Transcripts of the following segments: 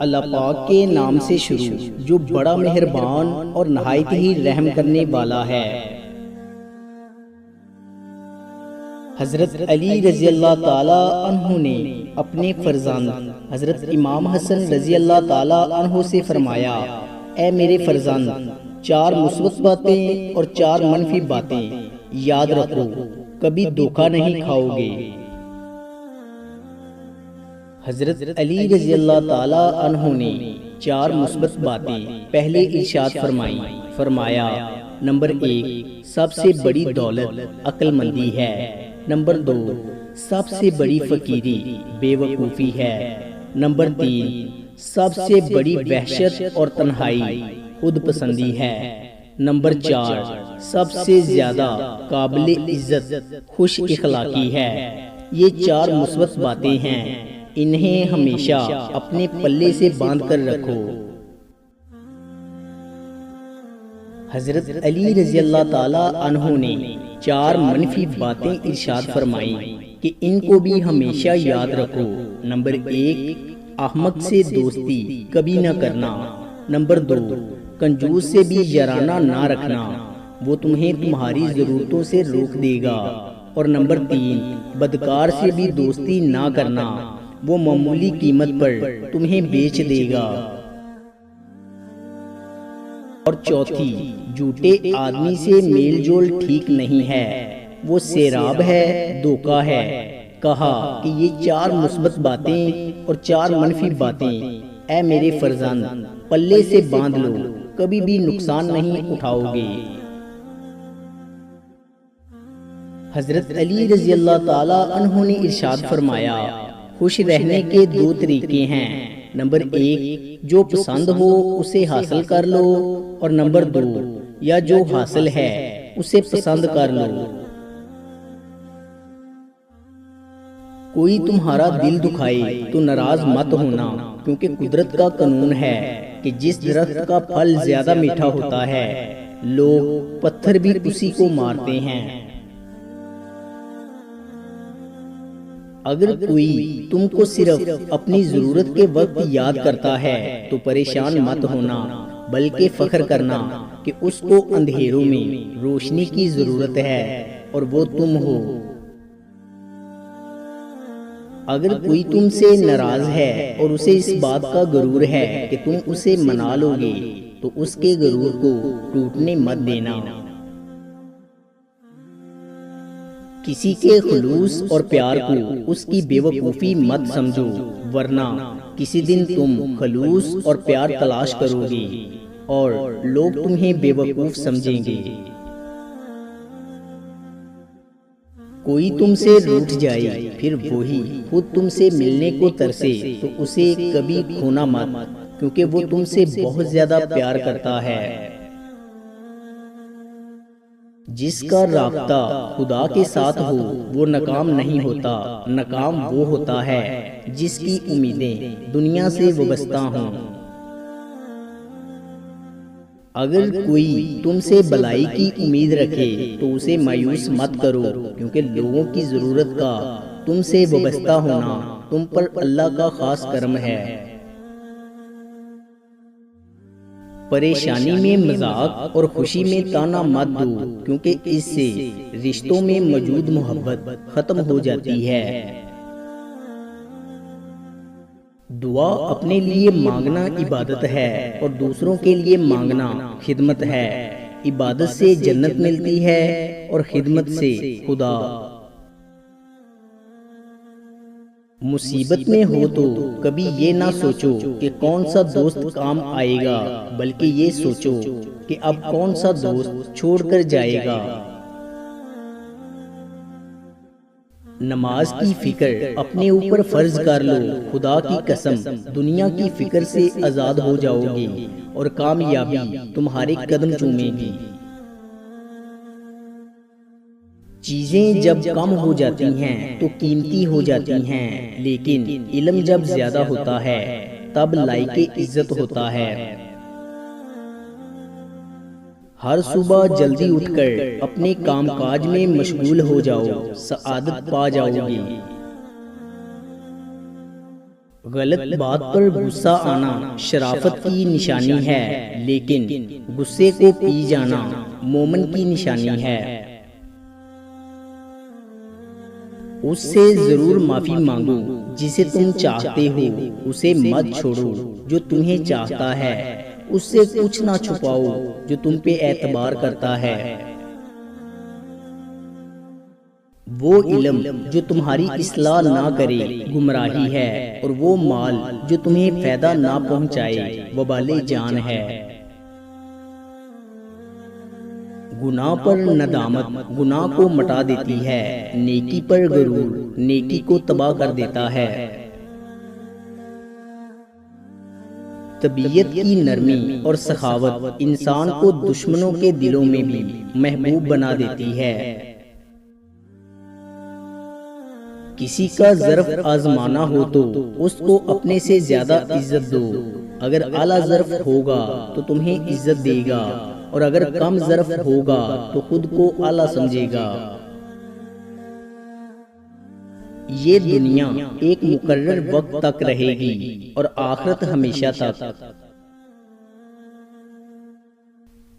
اللہ پاک کے نام سے شروع جو بڑا مہربان اور نہایت ہی رحم کرنے والا ہے۔ حضرت علی رضی اللہ تعالی عنہ نے اپنے فرزند حضرت امام حسن رضی اللہ تعالی عنہ سے فرمایا، اے میرے فرزند، 4 مثبت باتیں اور 4 منفی باتیں یاد رکھو، کبھی دھوکہ نہیں کھاؤ گے۔ حضرت علی رضی اللہ تعالی عنہ نے 4 مثبت باتیں پہلے ارشاد فرمایا، نمبر 1، سب سے بڑی دولت عقل مندی ہے۔ نمبر 2، سب سے بڑی فقیری بے وقوفی ہے۔ نمبر 3، سب سے بڑی وحشت اور تنہائی خود پسندی ہے۔ نمبر 4، سب سے زیادہ قابل عزت خوش اخلاقی ہے۔ یہ 4 مثبت باتیں ہیں، انہیں ہمیشہ اپنے پلے سے باندھ کر رکھو۔ حضرت علی رضی اللہ تعالی عنہ نے 4 منفی باتیں ارشاد فرمائیں کہ ان کو بھی ہمیشہ یاد رکھو۔ نمبر 1، احمق سے دوستی کبھی نہ کرنا۔ نمبر 2، کنجوس سے بھی یارانہ نہ رکھنا، وہ تمہیں تمہاری ضرورتوں سے روک دے گا۔ اور نمبر 3، بدکار سے بھی دوستی نہ کرنا، وہ معمولی قیمت پر تمہیں بیچ دے گا۔ اور چوتھی، جھوٹے آدمی سے میل جول ٹھیک نہیں ہے، وہ سیراب ہے، دھوکہ ہے۔ کہا کہ یہ 4 مثبت باتیں اور 4 منفی باتیں اے میرے فرزند پلے سے باندھ لو، کبھی بھی نقصان نہیں اٹھاؤ گے۔ حضرت علی رضی اللہ تعالی عنہ نے ارشاد فرمایا، خوش رہنے کے 2 طریقے ہیں۔ نمبر 1، جو پسند ہو اسے حاصل کر لو، اور نمبر 2، یا جو حاصل ہے اسے پسند کر لو۔ کوئی تمہارا دل دکھائے تو ناراض مت ہونا، کیونکہ قدرت کا قانون ہے کہ جس درخت کا پھل زیادہ میٹھا ہوتا ہے لوگ پتھر بھی اسی کو مارتے ہیں۔ اگر کوئی تم کو صرف اپنی ضرورت کے وقت یاد کرتا ہے تو پریشان مت ہونا، بلکہ فخر کرنا کہ اس کو اندھیروں میں روشنی کی ضرورت ہے اور وہ تم ہو۔ اگر کوئی تم سے ناراض ہے اور اسے اس بات کا غرور ہے کہ تم اسے منا لو گے تو اس کے غرور کو ٹوٹنے مت دینا۔ کسی کے خلوص اور پیار کو اس کی بے وقوفی مت سمجھو، ورنہ کسی دن تم خلوص اور پیار تلاش کرو گے اور لوگ تمہیں بے وقوف سمجھیں گے۔ کوئی تم سے روٹھ جائے پھر وہی خود تم سے ملنے کو ترسے تو اسے کبھی کھونا مت، کیونکہ وہ تم سے بہت زیادہ پیار کرتا ہے۔ جس کا رابطہ خدا کے ساتھ ہو وہ ناکام نہیں ہوتا، ناکام وہ ہوتا ہے جس کی امیدیں دنیا سے وابستہ ہوں۔ اگر کوئی تم سے بلائی کی امید رکھے تو اسے مایوس مت کرو، کیونکہ لوگوں کی ضرورت کا تم سے وابستہ ہونا تم پر اللہ کا خاص کرم ہے۔ پریشانی میں مذاق اور خوشی میں تانا مت دو، کیونکہ اس سے رشتوں میں موجود محبت ختم ہو جاتی ہے۔ دعا اپنے لیے مانگنا عبادت ہے اور دوسروں کے لیے مانگنا خدمت ہے۔ عبادت سے جنت ملتی ہے اور خدمت سے خدا۔ مصیبت میں ہو تو کبھی یہ نہ سوچو کہ کون سا دوست کام آئے گا، بلکہ یہ سوچو کہ اب کون سا دوست چھوڑ کر جائے گا۔ نماز کی فکر اپنے اوپر فرض کر لو، خدا کی قسم دنیا کی فکر سے آزاد ہو جاؤ گے اور کامیابی تمہارے قدم چومے گی۔ چیزیں جب کم ہو جاتی ہیں تو قیمتی ہو جاتی ہیں، لیکن علم جب زیادہ ہوتا ہے تب لائق عزت ہوتا ہے۔ ہر صبح جلدی اٹھ کر اپنے کام کاج میں مشغول ہو جاؤ، سعادت پا جاؤ گے۔ غلط بات پر غصہ آنا شرافت کی نشانی ہے، لیکن غصے کو پی جانا مومن کی نشانی ہے۔ اس سے ضرور معافی مانگو جسے تم چاہتے ہو، اسے مت چھوڑو جو تمہیں چاہتا ہے، اس سے کچھ نہ چھپاؤ جو تم پہ اعتبار کرتا ہے۔ وہ علم جو تمہاری اصلاح نہ کرے گمراہی ہے، اور وہ مال جو تمہیں فائدہ نہ پہنچائے وبال جان ہے۔ گناہ پر ندامت گناہ کو مٹا دیتی ہے، نیکی پر غرور نیکی کو تباہ کر دیتا ہے۔ طبیعت کی نرمی اور سخاوت انسان کو دشمنوں کے دلوں میں بھی محبوب بنا دیتی ہے۔ کسی کا ظرف آزمانا ہو تو اس کو اپنے سے زیادہ عزت دو، اگر اعلیٰ ظرف ہوگا تو تمہیں عزت دے گا، اور اگر کم ظرف ہوگا تو خود کو اعلیٰ سمجھے گا۔ یہ دنیا ایک مقرر وقت تک رہے گی اور آخرت ہمیشہ تک۔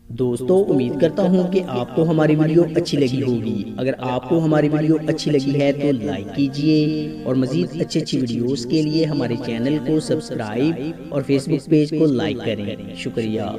دوستو، امید کرتا ہوں کہ آپ کو ہماری ویڈیو اچھی لگی ہوگی۔ اگر آپ کو ہماری ویڈیو اچھی لگی ہے تو لائک کیجئے، اور مزید اچھی ویڈیوز کے لیے ہمارے چینل کو سبسکرائب اور فیس بک پیج کو لائک کریں۔ شکریہ۔